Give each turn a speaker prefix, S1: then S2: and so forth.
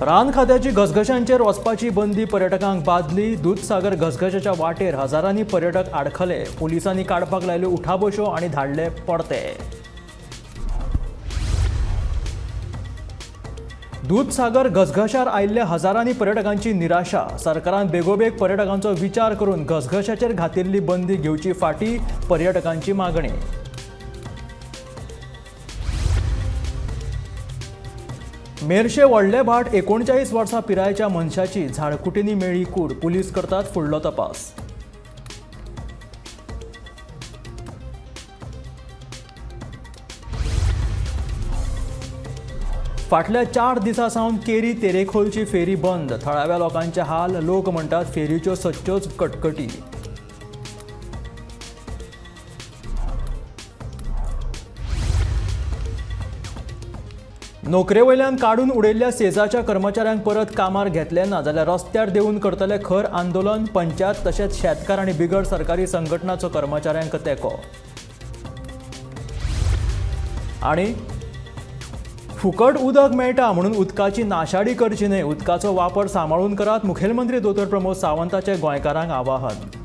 S1: रान खात्याची घसघशांचेर वचपाची बंदी पर्यटकांक बादली. दूधसागर घसघशाच्या वाटेर हजारांनी पर्यटक आडखले. पुलिसांनी काडपाक लायल्यो उठाबशो आनी धाडले पडते. दूधसागर घसघशार आयिल्ल्या हजारांनी पर्यटकांची निराशा. सरकारान बेगोबेग पर्यटकांचो विचार करून घसघशाचेर घातिल्ली बंदी घेवची फाटीं, पर्यटकांची मागणी. मेरशे व्हडले भाट 39 वर्सां पिरायेच्या मनशाची झाडकुटींनी मेळ्ळी कूड. पुलीस करतात फुडलो तपास. फाटल्या 4 दिसां सावन केरी तेरेखोलची फेरी बंद. थळाव्या लोकांचे हाल. लोक म्हणटात फेरीच्यो सच्च्योच कटकटी. नोकरेवयल्यान काडून उडयल्ल्या सेजाच्या कर्मचाऱ्यांक परत कामार घेतले ना जाल्यार रस्त्यार देऊन करतले खर आंदोलन. पंचायत तशेंच शेतकार आनी बिगर सरकारी संघटनांचो कर्मचाऱ्यांक तेंको. आनी फुकट उदक मेळटा म्हणून उदकाची नाशाडी करची न्हय. उदकाचो वापर सांबाळून करात. मुखेलमंत्री दोतोर प्रमोद सावंताचें गोंयकारांक आवाहन.